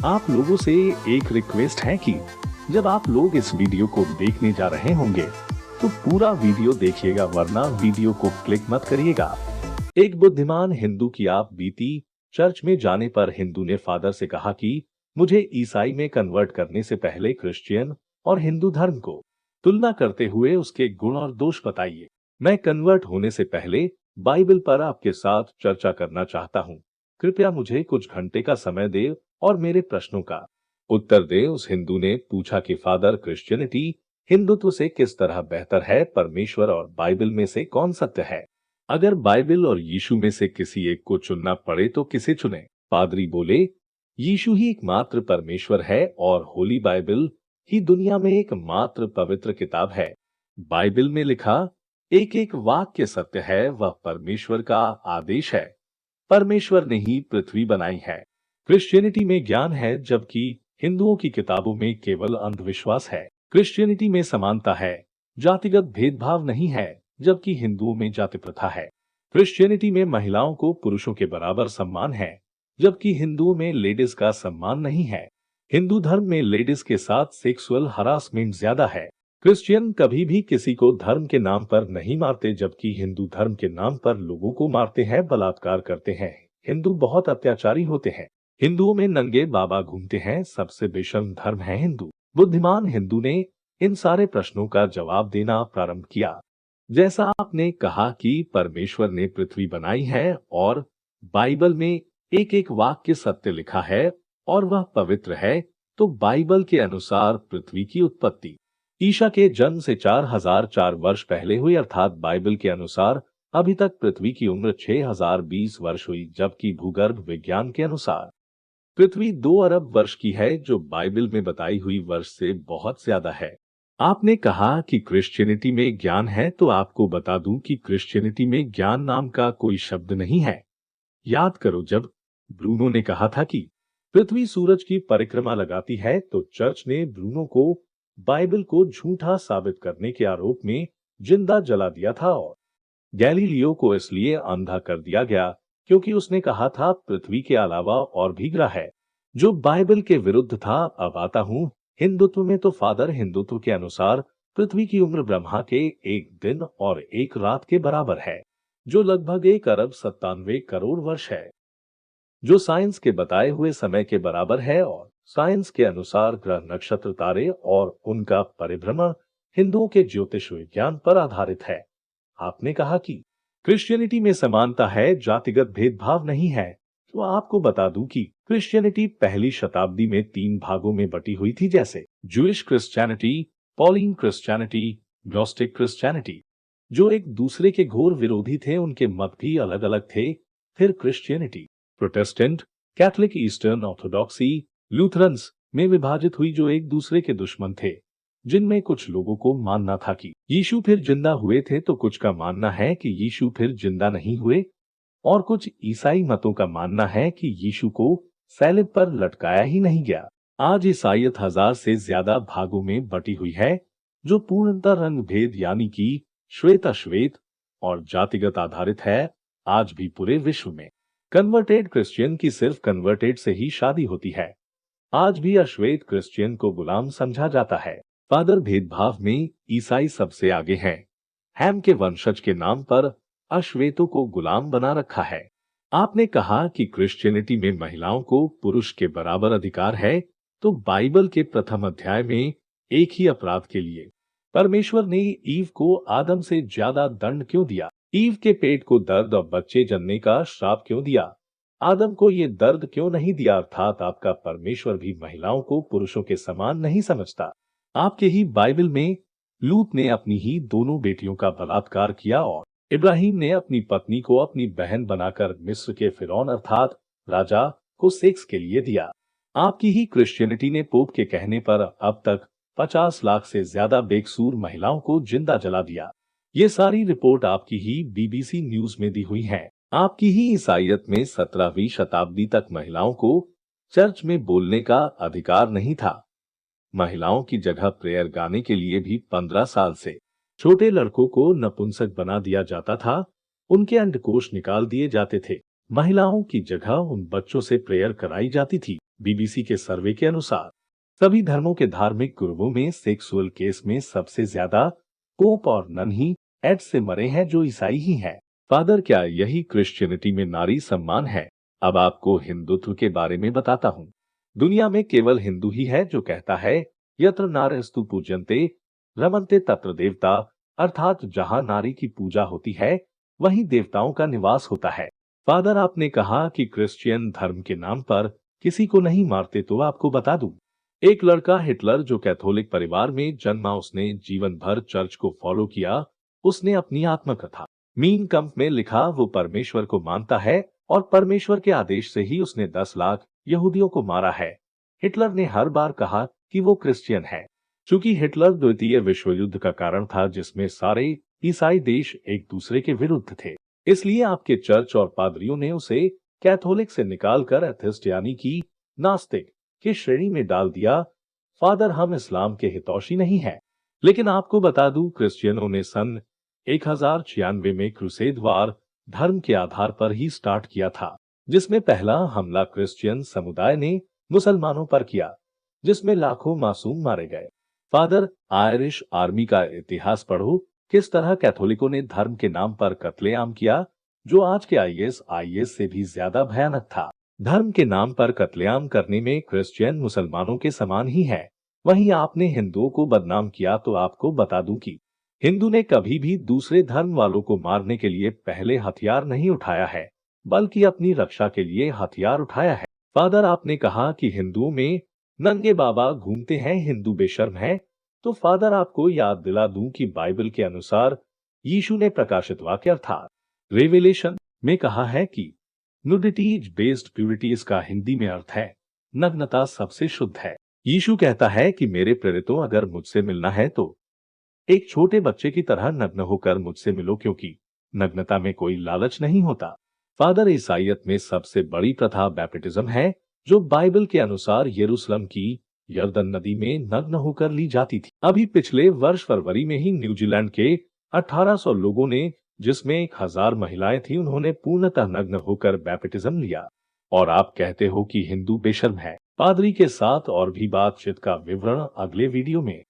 आप लोगों से एक रिक्वेस्ट है कि जब आप लोग इस वीडियो को देखने जा रहे होंगे तो पूरा वीडियो देखिएगा, वरना वीडियो को क्लिक मत करिएगा। एक बुद्धिमान हिंदू की आप बीती चर्च में जाने पर हिंदू ने फादर से कहा कि मुझे ईसाई में कन्वर्ट करने से पहले क्रिश्चियन और हिंदू धर्म को तुलना करते हुए उसके गुण और दोष बताइए। मैं कन्वर्ट होने से पहले बाइबल पर आपके साथ चर्चा करना चाहता हूँ। कृपया मुझे कुछ घंटे का समय दे और मेरे प्रश्नों का उत्तर दे। उस हिंदू ने पूछा कि फादर, क्रिश्चियनिटी हिंदुत्व से किस तरह बेहतर है? परमेश्वर और बाइबल में से कौन सत्य है? अगर बाइबल और यीशु में से किसी एक को चुनना पड़े तो किसे चुने? पादरी बोले, यीशु ही एकमात्र परमेश्वर है और होली बाइबल ही दुनिया में एकमात्र पवित्र किताब है। बाइबल में लिखा एक एक वाक्य सत्य है, वह परमेश्वर का आदेश है। परमेश्वर ने ही पृथ्वी बनाई है। क्रिश्चियनिटी में ज्ञान है, जबकि हिंदुओं की किताबों में केवल अंधविश्वास है। क्रिश्चियनिटी में समानता है, जातिगत भेदभाव नहीं है, जबकि हिंदुओं में जाति प्रथा है। क्रिश्चियनिटी में महिलाओं को पुरुषों के बराबर सम्मान है, जबकि हिंदुओं में लेडीज का सम्मान नहीं है। हिंदू धर्म में लेडीज के साथ सेक्सुअल हरासमेंट ज्यादा है। क्रिश्चियन कभी भी किसी को धर्म के नाम पर नहीं मारते, जबकि हिंदू धर्म के नाम पर लोगों को मारते हैं, बलात्कार करते हैं। हिंदू बहुत अत्याचारी होते हैं। हिंदुओं में नंगे बाबा घूमते हैं। सबसे बेशर्म धर्म है हिंदू। बुद्धिमान हिंदू ने इन सारे प्रश्नों का जवाब देना प्रारंभ किया। जैसा आपने कहा कि परमेश्वर ने पृथ्वी बनाई है और बाइबल में एक एक वाक्य सत्य लिखा है और वह पवित्र है, तो बाइबल के अनुसार पृथ्वी की उत्पत्ति ईशा के जन्म से 4004 वर्ष पहले हुई, अर्थात बाइबल के अनुसार अभी तक पृथ्वी की उम्र 6020 वर्ष हुई, जबकि भूगर्भ विज्ञान के अनुसार पृथ्वी 2 अरब वर्ष की है, जो बाइबल में बताई हुई वर्ष से बहुत ज्यादा है। आपने कहा कि क्रिश्चियनिटी में ज्ञान है, तो आपको बता दूं कि क्रिश्चियनिटी में ज्ञान नाम का कोई शब्द नहीं है। याद करो, जब ब्रूनो ने कहा था कि पृथ्वी सूरज की परिक्रमा लगाती है, तो चर्च ने ब्रूनो को बाइबल को झूठा साबित करने के आरोप में जिंदा जला दिया था और गैलीलियो को इसलिए अंधा कर दिया गया क्योंकि उसने कहा था पृथ्वी के अलावा और भी ग्रह है, जो बाइबल के विरुद्ध था। अब आता हूँ हिंदुत्व में, तो फादर, हिंदुत्व के अनुसार पृथ्वी की उम्र ब्रह्मा के 1 दिन और 1 रात के बराबर है, जो लगभग 1 अरब 97 करोड़ वर्ष है, जो साइंस के बताए हुए समय के बराबर है। और साइंस के अनुसार ग्रह, नक्षत्र, तारे और उनका परिभ्रमण हिंदुओं के ज्योतिष विज्ञान पर आधारित है। आपने कहा कि क्रिश्चियनिटी में समानता है, जातिगत भेदभाव नहीं है, तो आपको बता दूं कि क्रिश्चियनिटी पहली शताब्दी में 3 भागों में बटी हुई थी, जैसे Jewish Christianity, Pauline Christianity, Gnostic Christianity, जो एक दूसरे के घोर विरोधी थे, उनके मत भी अलग अलग थे। फिर Christianity Protestant, Catholic, Eastern Orthodoxy, Lutherans में विभाजित हुई, जो एक दूसरे के दुश्मन थे। जिनमें कुछ लोगों को मानना था कि यीशु फिर जिंदा हुए थे, तो कुछ का मानना है कि यीशु फिर जिंदा नहीं हुए, और कुछ ईसाई मतों का मानना है कि यीशु को सैलिब पर लटकाया ही नहीं गया। आज ईसाईयत 1000 से ज्यादा भागों में बटी हुई है, जो पूर्णतः रंग भेद यानी कि श्वेत अश्वेत और जातिगत आधारित है। आज भी पूरे विश्व में कन्वर्टेड क्रिश्चियन की सिर्फ कन्वर्टेड से ही शादी होती है। आज भी अश्वेत क्रिश्चियन को गुलाम समझा जाता है। फादर, भेदभाव में ईसाई सबसे आगे हैं। हैम के वंशज के नाम पर अश्वेतों को गुलाम बना रखा है। आपने कहा कि क्रिश्चियनिटी में महिलाओं को पुरुष के बराबर अधिकार है, तो बाइबल के प्रथम अध्याय में एक ही अपराध के लिए परमेश्वर ने ईव को आदम से ज्यादा दंड क्यों दिया? ईव के पेट को दर्द और बच्चे जन्ने का श्राप क्यों दिया? आदम को ये दर्द क्यों नहीं दिया? अर्थात आपका परमेश्वर भी महिलाओं को पुरुषों के समान नहीं समझता। आपके ही बाइबल में लूत ने अपनी ही दोनों बेटियों का बलात्कार किया और इब्राहिम ने अपनी पत्नी को अपनी बहन बनाकर मिस्र के फिरौन अर्थात राजा को सेक्स के लिए दिया। आपकी ही क्रिश्चियनिटी ने पोप के कहने पर अब तक 50 लाख से ज्यादा बेकसूर महिलाओं को जिंदा जला दिया। ये सारी रिपोर्ट आपकी ही बीबीसी न्यूज में दी हुई है। आपकी ही ईसाईयत में 17वीं शताब्दी तक महिलाओं को चर्च में बोलने का अधिकार नहीं था। महिलाओं की जगह प्रेयर गाने के लिए भी 15 साल से छोटे लड़कों को नपुंसक बना दिया जाता था। उनके अंडकोश निकाल दिए जाते थे। महिलाओं की जगह उन बच्चों से प्रेयर कराई जाती थी बीबीसी के सर्वे के अनुसार सभी धर्मों के धार्मिक गुरुओं में सेक्सुअल केस में सबसे ज्यादा पोप और नन ही एड्स से मरे हैं, जो ईसाई ही हैं। फादर, क्या यही क्रिश्चियनिटी में नारी सम्मान है? अब आपको हिंदुत्व के बारे में बताता हूँ। दुनिया में केवल हिंदू ही है जो कहता है यत्र नार्यस्तु पूज्यन्ते रमन्ते तत्र देवता, अर्थात जहाँ नारी की पूजा होती है वहीं देवताओं का निवास होता है। फादर, आपने कहा कि क्रिश्चियन धर्म के नाम पर किसी को नहीं मारते, तो आपको बता दूं, एक लड़का हिटलर जो कैथोलिक परिवार में जन्मा, उसने जीवन भर चर्च को फॉलो किया। उसने अपनी आत्मकथा मीन कम्प में लिखा वो परमेश्वर को मानता है और परमेश्वर के आदेश से ही उसने 10 लाख यहूदियों को मारा है। हिटलर ने हर बार कहा कि वो क्रिश्चियन है। चूंकि हिटलर द्वितीय विश्व युद्ध का कारण था जिसमें सारे ईसाई देश एक दूसरे के विरुद्ध थे, इसलिए आपके चर्च और पादरियों ने उसे कैथोलिक से निकालकर एथिस्ट यानी कि नास्तिक की श्रेणी में डाल दिया। फादर, हम इस्लाम के हितौषी नहीं हैं, लेकिन आपको बता दूं, क्रिश्चियनों ने सन 1096 में क्रूसेड वार धर्म के आधार पर ही स्टार्ट किया था, जिसमें पहला हमला क्रिश्चियन समुदाय ने मुसलमानों पर किया, जिसमें लाखों मासूम मारे गए। फादर, आयरिश आर्मी का इतिहास पढ़ो, किस तरह कैथोलिकों ने धर्म के नाम पर कत्लेआम किया, जो आज के आईएस से भी ज्यादा भयानक था। धर्म के नाम पर कत्लेआम करने में क्रिश्चियन मुसलमानों के समान ही है। वहीं आपने हिंदुओं को बदनाम किया, तो आपको बता दूं कि हिंदू ने कभी भी दूसरे धर्म वालों को मारने के लिए पहले हथियार नहीं उठाया है, बल्कि अपनी रक्षा के लिए हथियार उठाया है। फादर, आपने कहा कि हिंदुओं में नंगे बाबा घूमते हैं, हिंदू बेशर्म है। तो फादर, आपको याद दिला दूं कि बाइबल के अनुसार यीशु ने प्रकाशित वाक्य अर्थात रेवेलेशन में कहा है कि नुडिटी बेस्ड प्यूरिटी, इसका हिंदी में अर्थ है नग्नता सबसे शुद्ध है। यीशु कहता है कि मेरे प्रेरितों, अगर मुझसे मिलना है तो एक छोटे बच्चे की तरह नग्न होकर मुझसे मिलो, क्योंकि नग्नता में कोई लालच नहीं होता। फादर, ईसाईयत में सबसे बड़ी प्रथा बैप्टिज्म है, जो बाइबल के अनुसार यरूशलेम की यर्दन नदी में नग्न होकर ली जाती थी। अभी पिछले वर्ष फरवरी में ही न्यूजीलैंड के 1800 लोगों ने, जिसमें 1000 महिलाएं थी, उन्होंने पूर्णतः नग्न होकर बैप्टिज्म लिया। और आप कहते हो कि हिंदू बेशर्म है। पादरी के साथ और भी बातचीत का विवरण अगले वीडियो में।